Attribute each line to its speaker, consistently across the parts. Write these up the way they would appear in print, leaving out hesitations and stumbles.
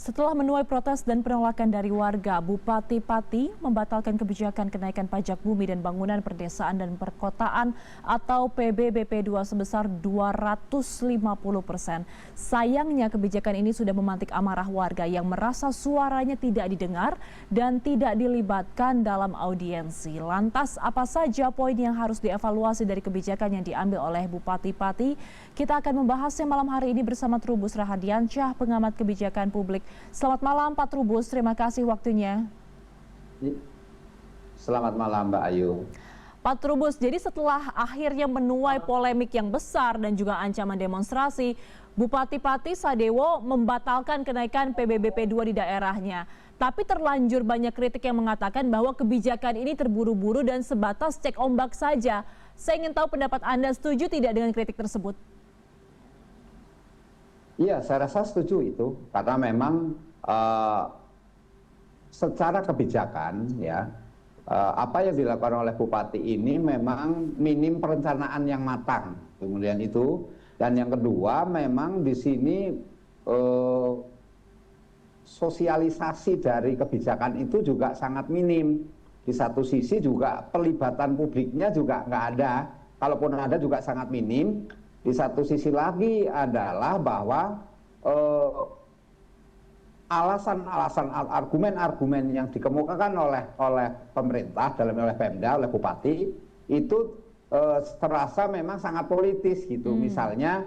Speaker 1: Setelah menuai protes dan penolakan dari warga, Bupati Pati membatalkan kebijakan kenaikan pajak bumi dan bangunan perdesaan dan perkotaan atau PBBP 2 sebesar 250%. Sayangnya kebijakan ini sudah memantik amarah warga yang merasa suaranya tidak didengar dan tidak dilibatkan dalam audiensi. Lantas apa saja poin yang harus dievaluasi dari kebijakan yang diambil oleh Bupati Pati? Kita akan membahasnya malam hari ini bersama Trubus Rahadiansyah, pengamat kebijakan publik. Selamat malam Pak Trubus, terima kasih waktunya.
Speaker 2: Selamat malam Mbak Ayu.
Speaker 1: Pak Trubus, jadi setelah akhirnya menuai polemik yang besar dan juga ancaman demonstrasi, Bupati Pati Sadewo membatalkan kenaikan PBBP 2 di daerahnya. Tapi terlanjur banyak kritik yang mengatakan bahwa kebijakan ini terburu-buru dan sebatas cek ombak saja. Saya ingin tahu pendapat Anda, setuju tidak dengan kritik tersebut?
Speaker 2: Iya, saya rasa setuju itu karena memang secara kebijakan ya apa yang dilakukan oleh Bupati ini memang minim perencanaan yang matang. Kemudian itu, dan yang kedua memang di sini sosialisasi dari kebijakan itu juga sangat minim. Di satu sisi juga pelibatan publiknya juga nggak ada, kalaupun ada juga sangat minim. Di satu sisi lagi adalah bahwa alasan-alasan, argumen-argumen yang dikemukakan oleh pemerintah, oleh Pemda, oleh Bupati, itu terasa memang sangat politis gitu. Misalnya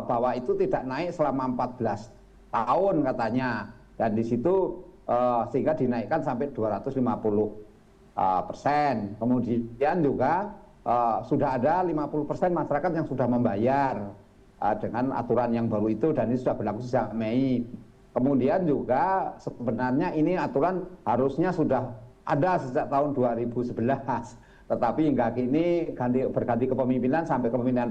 Speaker 2: bahwa itu tidak naik selama 14 tahun katanya, dan di situ sehingga dinaikkan sampai 250%. Kemudian juga sudah ada 50% masyarakat yang sudah membayar dengan aturan yang baru itu, dan ini sudah berlaku sejak Mei. Kemudian juga sebenarnya ini aturan harusnya sudah ada sejak tahun 2011, tetapi hingga kini berganti kepemimpinan sampai kepemimpinan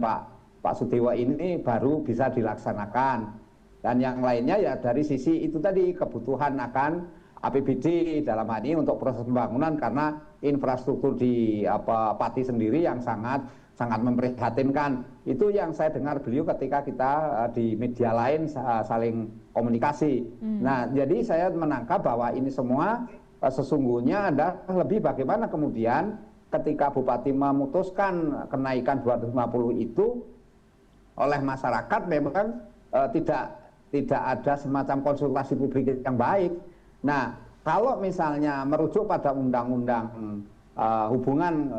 Speaker 2: Pak Sudewo ini baru bisa dilaksanakan. Dan yang lainnya ya dari sisi itu tadi, kebutuhan akan APBD dalam hal ini untuk proses pembangunan, karena infrastruktur di Pati sendiri yang sangat memprihatinkan. Itu yang saya dengar beliau ketika kita di media lain saling komunikasi. Nah, jadi saya menangkap bahwa ini semua sesungguhnya adalah lebih bagaimana kemudian ketika Bupati memutuskan kenaikan 250 itu oleh masyarakat memang tidak ada semacam konsultasi publik yang baik. Nah, kalau misalnya merujuk pada undang-undang hubungan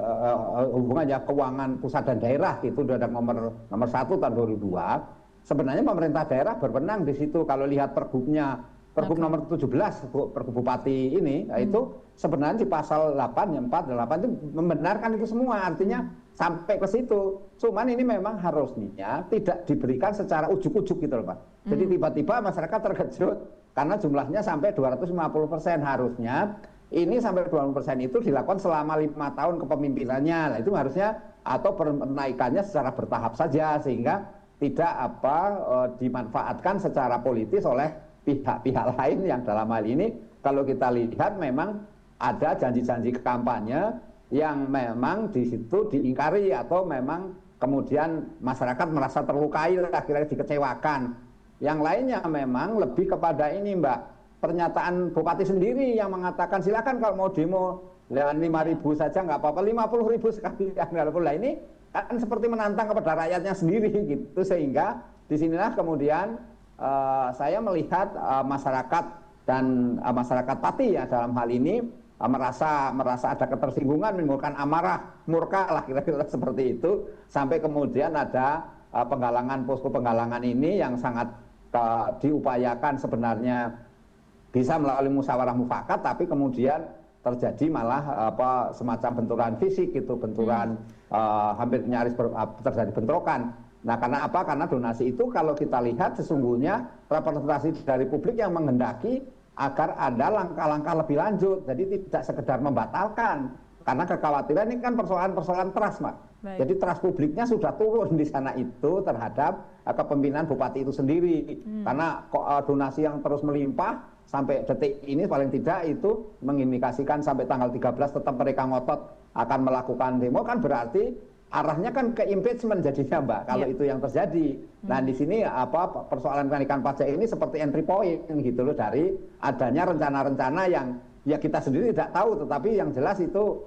Speaker 2: ya keuangan pusat dan daerah, itu Undang-Undang nomor 1 tahun 2002, sebenarnya pemerintah daerah berwenang di situ. Kalau lihat pergubnya, pergub nomor 17 pergub Bupati ini, itu sebenarnya di pasal 8 ya 4 dan 8 itu membenarkan itu semua, artinya sampai ke situ. Cuman ini memang harusnya tidak diberikan secara ujuk-ujuk gitu loh Pak. Jadi tiba-tiba masyarakat terkejut karena jumlahnya sampai 250%. Harusnya ini sampai 20% itu dilakukan selama 5 tahun kepemimpinannya. Nah, itu harusnya, atau penaikannya secara bertahap saja, sehingga tidak dimanfaatkan secara politis oleh pihak-pihak lain yang dalam hal ini kalau kita lihat memang ada janji-janji kampanye yang memang di situ diingkari, atau memang kemudian masyarakat merasa terlukai, akhirnya dikecewakan. Yang lainnya memang lebih kepada ini Mbak, pernyataan Bupati sendiri yang mengatakan silakan kalau mau demo 5.000 saja nggak apa-apa, 50.000 sekali. Nah, ini kan seperti menantang kepada rakyatnya sendiri gitu, sehingga disinilah kemudian saya melihat masyarakat dan masyarakat Pati ya dalam hal ini merasa ada ketersinggungan, menimbulkan amarah, murka lah kira-kira seperti itu, sampai kemudian ada posko penggalangan ini yang sangat diupayakan sebenarnya bisa melalui musyawarah mufakat, tapi kemudian terjadi malah semacam benturan fisik gitu, benturan hampir nyaris terjadi bentrokan. Nah, karena apa? Karena donasi itu kalau kita lihat sesungguhnya representasi dari publik yang menghendaki agar ada langkah-langkah lebih lanjut. Jadi tidak sekedar membatalkan, karena kekhawatiran ini kan persoalan trust, Mak. Jadi trust publiknya sudah turun di sana itu terhadap kepemimpinan Bupati itu sendiri. Karena donasi yang terus melimpah sampai detik ini paling tidak itu mengindikasikan sampai tanggal 13 tetap mereka ngotot akan melakukan demo, kan berarti arahnya kan ke impeachment jadinya Mbak, kalau itu yang terjadi. Nah di sini persoalan kenaikan pajak ini seperti entry point gitu loh dari adanya rencana-rencana yang ya kita sendiri tidak tahu, tetapi yang jelas itu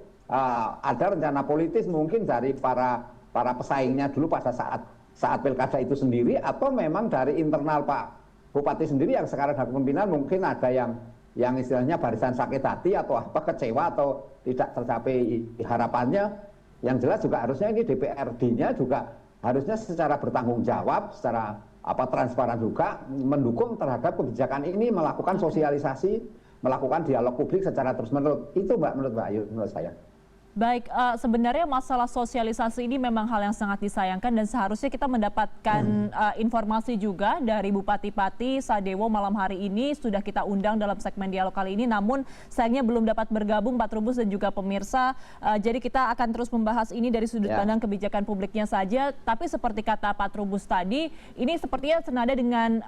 Speaker 2: ada rencana politis mungkin dari para pesaingnya dulu pada saat pilkada itu sendiri, atau memang dari internal Pak Bupati sendiri yang sekarang ada kepemimpinan, mungkin ada yang istilahnya barisan sakit hati atau kecewa atau tidak tercapai harapannya. Yang jelas juga harusnya ini DPRD-nya juga harusnya secara bertanggung jawab, secara transparan juga mendukung terhadap kebijakan ini, melakukan sosialisasi, melakukan dialog publik secara terus-menerus. Itu Mbak, menurut Mbak Ayu, menurut saya.
Speaker 1: Baik, sebenarnya masalah sosialisasi ini memang hal yang sangat disayangkan dan seharusnya kita mendapatkan informasi juga dari Bupati Pati Sadewo malam hari ini. Sudah kita undang dalam segmen dialog kali ini, namun sayangnya belum dapat bergabung Pak Trubus dan juga pemirsa. Jadi kita akan terus membahas ini dari sudut pandang kebijakan publiknya saja. Tapi seperti kata Pak Trubus tadi, ini sepertinya senada dengan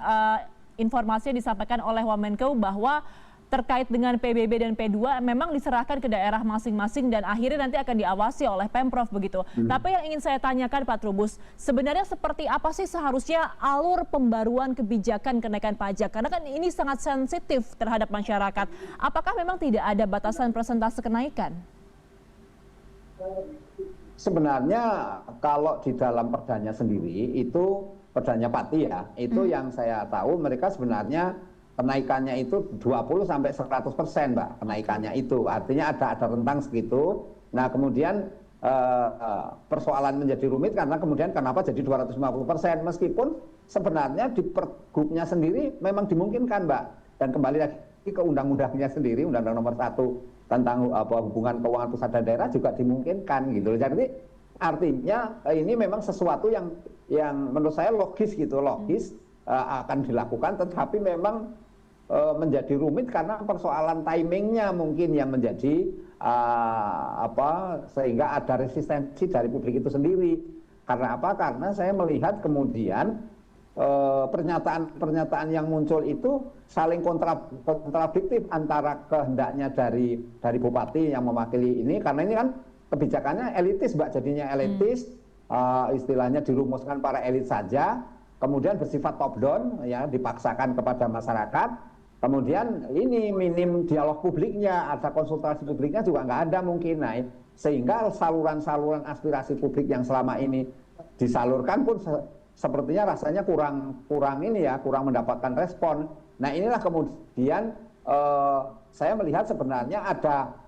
Speaker 1: informasi yang disampaikan oleh Wamenkeu bahwa terkait dengan PBB dan P2 memang diserahkan ke daerah masing-masing dan akhirnya nanti akan diawasi oleh Pemprov begitu. Tapi yang ingin saya tanyakan Pak Trubus, sebenarnya seperti apa sih seharusnya alur pembaruan kebijakan kenaikan pajak? Karena kan ini sangat sensitif terhadap masyarakat. Apakah memang tidak ada batasan persentase kenaikan?
Speaker 2: Sebenarnya kalau di dalam perdanya sendiri itu perdanya Pati ya, itu yang saya tahu mereka sebenarnya kenaikannya itu 20-100% Mbak, kenaikannya itu. Artinya ada rentang segitu. Nah kemudian persoalan menjadi rumit karena kemudian kenapa jadi 250%. Meskipun sebenarnya di pergubnya sendiri memang dimungkinkan Mbak. Dan kembali lagi ke undang-undangnya sendiri, Undang-Undang Nomor 1 tentang hubungan keuangan pusat dan daerah juga dimungkinkan gitu. Jadi artinya ini memang sesuatu yang menurut saya logis gitu, logis akan dilakukan, tetapi memang menjadi rumit karena persoalan timingnya mungkin yang menjadi sehingga ada resistensi dari publik itu sendiri. Karena apa? Karena saya melihat kemudian pernyataan yang muncul itu saling kontradiktif antara kehendaknya dari bupati yang mewakili ini, karena ini kan kebijakannya elitis Mbak, jadinya elitis, istilahnya dirumuskan para elit saja, kemudian bersifat top down ya, dipaksakan kepada masyarakat. Kemudian ini minim dialog publiknya, ada konsultasi publiknya juga nggak ada mungkin. Nah, sehingga saluran-saluran aspirasi publik yang selama ini disalurkan pun sepertinya rasanya kurang mendapatkan respon. Nah inilah kemudian saya melihat sebenarnya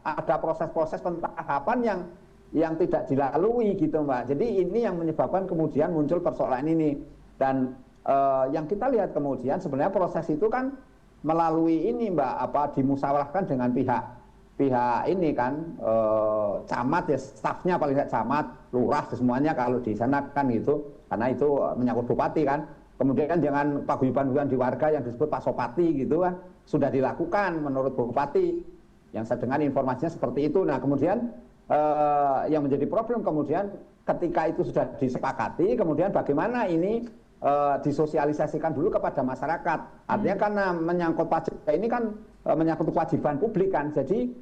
Speaker 2: ada proses-proses pentahapan yang tidak dilalui gitu Mbak. Jadi ini yang menyebabkan kemudian muncul persoalan ini. Dan yang kita lihat kemudian sebenarnya proses itu kan melalui ini Mbak, dimusyawarahkan dengan pihak ini kan, camat ya, stafnya paling tidak camat, lurah semuanya kalau di sana kan gitu, karena itu menyangkut bupati kan. Kemudian jangan paguyuban-paguyuban di warga yang disebut pasopati gitu kan, sudah dilakukan menurut bupati, yang saya dengar informasinya seperti itu. Nah kemudian yang menjadi problem kemudian ketika itu sudah disepakati, kemudian bagaimana ini disosialisasikan dulu kepada masyarakat. Artinya karena menyangkut pajak ini kan menyangkut kewajiban publik kan. Jadi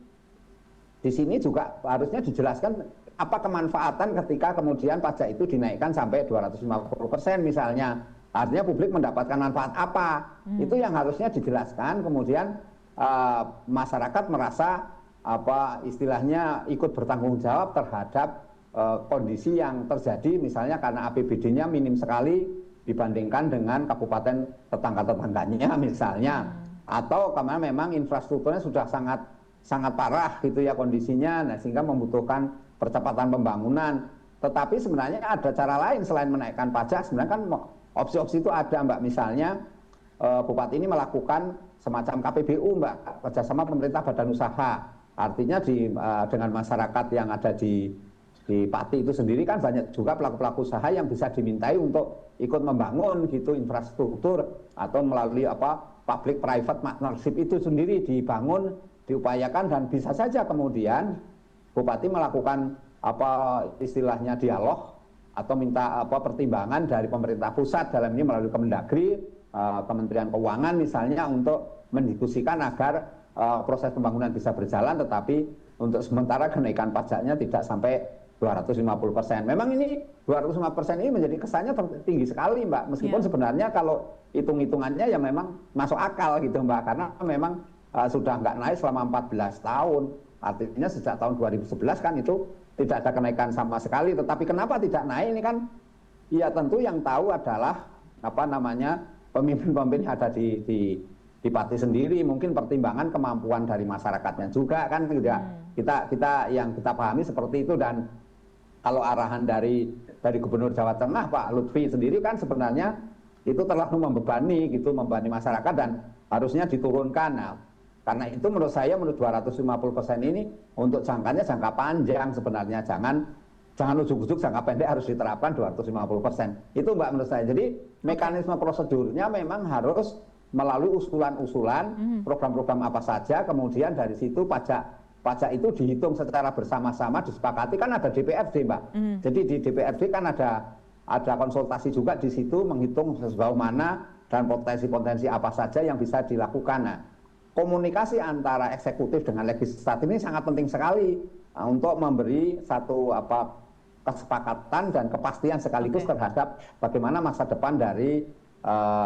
Speaker 2: di sini juga harusnya dijelaskan apa kemanfaatan ketika kemudian pajak itu dinaikkan sampai 250% misalnya. Artinya publik mendapatkan manfaat apa? Itu yang harusnya dijelaskan. Kemudian masyarakat merasa istilahnya ikut bertanggung jawab terhadap kondisi yang terjadi, misalnya karena APBD-nya minim sekali dibandingkan dengan kabupaten tetangga-tetangganya misalnya, atau karena memang infrastrukturnya sudah sangat parah gitu ya kondisinya, nah sehingga membutuhkan percepatan pembangunan. Tetapi sebenarnya ada cara lain selain menaikkan pajak. Sebenarnya kan opsi-opsi itu ada Mbak, misalnya bupati ini melakukan semacam KPBU Mbak, kerjasama pemerintah badan usaha. Artinya dengan masyarakat yang ada di Pati itu sendiri kan banyak juga pelaku-pelaku usaha yang bisa dimintai untuk ikut membangun gitu infrastruktur, atau melalui public private partnership itu sendiri dibangun, diupayakan, dan bisa saja kemudian bupati melakukan istilahnya dialog atau minta pertimbangan dari pemerintah pusat, dalam ini melalui Kemendagri, Kementerian Keuangan misalnya, untuk mendiskusikan agar proses pembangunan bisa berjalan, tetapi untuk sementara kenaikan pajaknya tidak sampai 250%. Memang ini 250% ini menjadi kesannya tinggi sekali, Mbak. Meskipun sebenarnya kalau hitung-hitungannya ya memang masuk akal gitu, Mbak. Karena memang sudah nggak naik selama 14 tahun. Artinya sejak tahun 2011 kan itu tidak ada kenaikan sama sekali. Tetapi kenapa tidak naik ini kan? Ya tentu yang tahu adalah pemimpin-pemimpin yang ada di partai sendiri, mungkin pertimbangan kemampuan dari masyarakatnya juga kan gitu ya. Kita yang kita pahami seperti itu. Dan kalau arahan dari Gubernur Jawa Tengah Pak Lutfi sendiri kan sebenarnya itu terlalu membebani masyarakat dan harusnya diturunkan. Nah, karena itu menurut 250% ini untuk jangka panjang sebenarnya, jangan ujuk-ujuk jangka pendek harus diterapkan 250%. Itu Mbak menurut saya. Jadi mekanisme prosedurnya memang harus melalui usulan-usulan program-program apa saja, kemudian dari situ pajak itu dihitung secara bersama-sama, disepakati. Kan ada DPRD, Mbak. Jadi di DPRD kan ada konsultasi juga di situ, menghitung sejauh mana dan potensi-potensi apa saja yang bisa dilakukan. Nah, komunikasi antara eksekutif dengan legislatif ini sangat penting sekali untuk memberi satu kesepakatan dan kepastian sekaligus terhadap bagaimana masa depan dari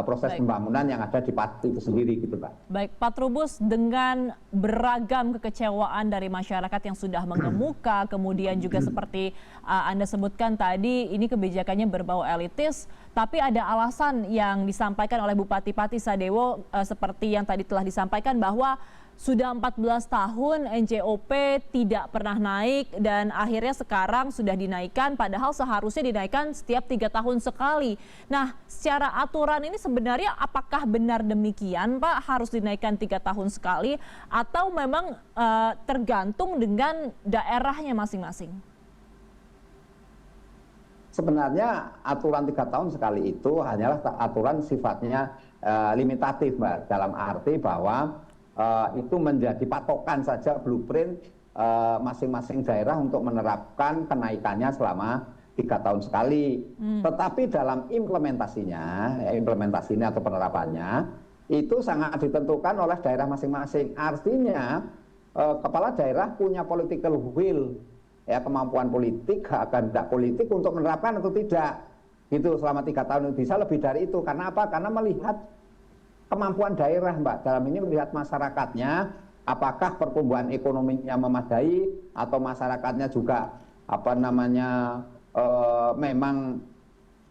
Speaker 2: proses pembangunan yang ada di partai itu sendiri gitu, Pak.
Speaker 1: Baik, Pak Trubus, dengan beragam kekecewaan dari masyarakat yang sudah mengemuka, kemudian juga seperti Anda sebutkan tadi, ini kebijakannya berbau elitis, tapi ada alasan yang disampaikan oleh Bupati Pati Sadewo seperti yang tadi telah disampaikan bahwa sudah 14 tahun NJOP tidak pernah naik dan akhirnya sekarang sudah dinaikkan, padahal seharusnya dinaikkan setiap 3 tahun sekali. Nah, secara aturan ini sebenarnya apakah benar demikian, Pak, harus dinaikkan 3 tahun sekali atau memang tergantung dengan daerahnya masing-masing?
Speaker 2: Sebenarnya aturan 3 tahun sekali itu hanyalah aturan sifatnya limitatif, Mbak, dalam arti bahwa itu menjadi patokan saja blueprint masing-masing daerah untuk menerapkan kenaikannya selama 3 tahun sekali. Tetapi dalam implementasinya atau penerapannya itu sangat ditentukan oleh daerah masing-masing. Artinya kepala daerah punya political will, ya, kemampuan politik, kehendak politik untuk menerapkan atau tidak. Gitu selama 3 tahun, bisa lebih dari itu. Karena apa? Karena melihat kemampuan daerah, Mbak, dalam ini melihat masyarakatnya, apakah pertumbuhan ekonominya memadai atau masyarakatnya juga memang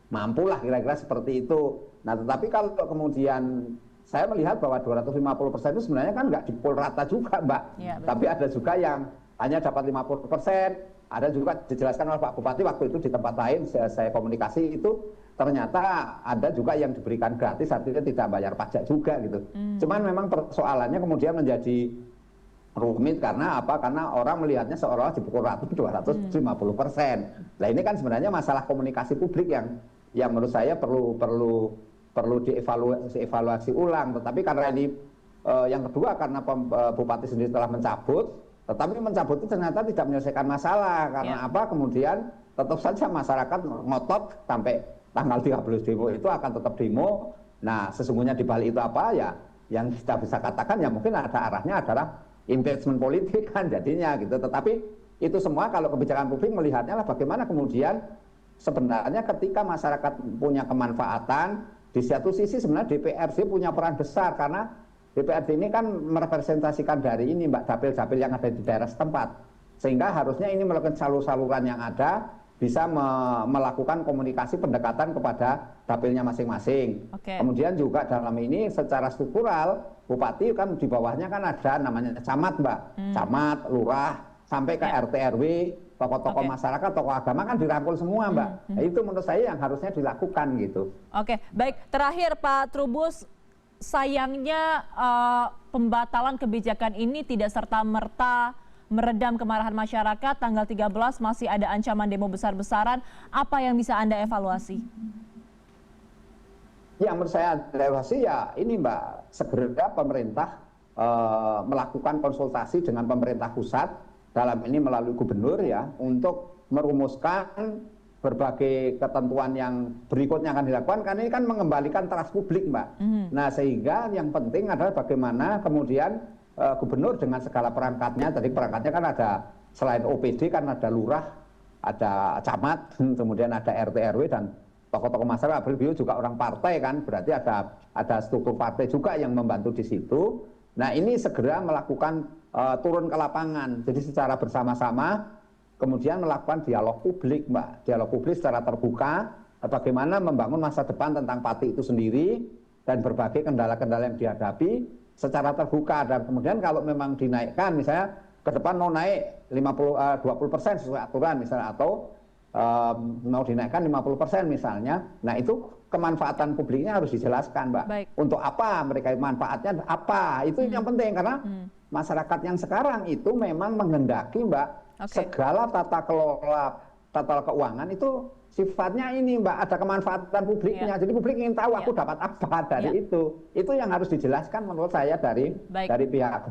Speaker 2: mampulah, kira-kira seperti itu. Nah, tetapi kalau kemudian saya melihat bahwa 250% itu sebenarnya kan nggak dipukul rata juga, Mbak. Ya, tapi ada juga yang hanya dapat 50%, ada juga dijelaskan oleh Pak Bupati waktu itu di tempat lain, saya komunikasi itu, ternyata ada juga yang diberikan gratis, artinya tidak bayar pajak juga gitu. Cuman memang persoalannya kemudian menjadi rumit karena apa? Karena orang melihatnya seolah-olah dipukul rata 250%. Nah, ini kan sebenarnya masalah komunikasi publik yang menurut saya perlu dievaluasi ulang. Tetapi karena ini yang kedua karena Bupati sendiri telah mencabut, tetapi mencabut itu ternyata tidak menyelesaikan masalah. Karena apa? Kemudian tetap saja masyarakat ngotot sampai tanggal 30 demo itu akan tetap demo. Nah, sesungguhnya di balik itu apa ya? Yang kita bisa katakan ya mungkin ada arahnya adalah impeachment politik kan jadinya gitu. Tetapi itu semua kalau kebijakan publik melihatnya lah bagaimana kemudian sebenarnya ketika masyarakat punya kemanfaatan, di satu sisi sebenarnya DPRD punya peran besar karena DPRD ini kan merepresentasikan dari ini, Mbak, dapil-dapil yang ada di daerah setempat. Sehingga harusnya ini melakukan saluran yang ada bisa melakukan komunikasi pendekatan kepada dapilnya masing-masing. Kemudian juga dalam ini secara struktural bupati kan di bawahnya kan ada namanya camat, Mbak, camat, lurah, sampai ke RT RW, tokoh-tokoh masyarakat, tokoh agama kan dirangkul semua, Mbak. Nah, itu menurut saya yang harusnya dilakukan gitu.
Speaker 1: Oke, baik. Terakhir Pak Trubus, sayangnya pembatalan kebijakan ini tidak serta-merta meredam kemarahan masyarakat. Tanggal 13 masih ada ancaman demo besar-besaran. Apa yang bisa Anda evaluasi?
Speaker 2: Ya, menurut saya evaluasi ya ini, Mbak, segera pemerintah melakukan konsultasi dengan pemerintah pusat, dalam ini melalui gubernur ya, untuk merumuskan berbagai ketentuan yang berikutnya akan dilakukan, karena ini kan mengembalikan trust publik, Mbak. Nah, sehingga yang penting adalah bagaimana kemudian gubernur dengan segala perangkatnya, tadi perangkatnya kan ada selain OPD kan ada lurah, ada camat, kemudian ada RT RW dan tokoh-tokoh masyarakat. Beliau juga orang partai kan, berarti ada struktur partai juga yang membantu di situ. Nah ini segera melakukan turun ke lapangan, jadi secara bersama-sama kemudian melakukan dialog publik, Mbak, dialog publik secara terbuka, bagaimana membangun masa depan tentang Pati itu sendiri dan berbagai kendala-kendala yang dihadapi secara terbuka. Dan kemudian kalau memang dinaikkan, misalnya ke depan mau naik 20% sesuai aturan misalnya, atau mau dinaikkan 50% misalnya, nah itu kemanfaatan publiknya harus dijelaskan, Mbak.
Speaker 1: Baik.
Speaker 2: Untuk apa mereka, manfaatnya apa, itu yang penting, karena masyarakat yang sekarang itu memang menghendaki, Mbak, segala tata kelola, tata keuangan itu sifatnya ini, Mbak, ada kemanfaatan publiknya. Jadi publik ingin tahu aku dapat apa dari itu. Itu yang harus dijelaskan menurut saya dari pihak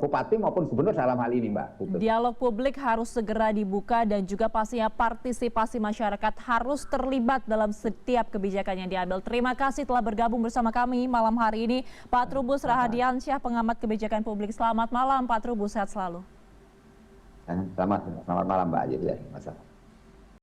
Speaker 2: bupati maupun gubernur dalam hal ini, Mbak. Gitu.
Speaker 1: Dialog publik harus segera dibuka dan juga pastinya partisipasi masyarakat harus terlibat dalam setiap kebijakan yang diambil. Terima kasih telah bergabung bersama kami malam hari ini, Pak Trubus Rahadiansyah, pengamat kebijakan publik. Selamat malam, Pak Trubus, sehat selalu.
Speaker 2: Selamat malam, Mbak Ayu.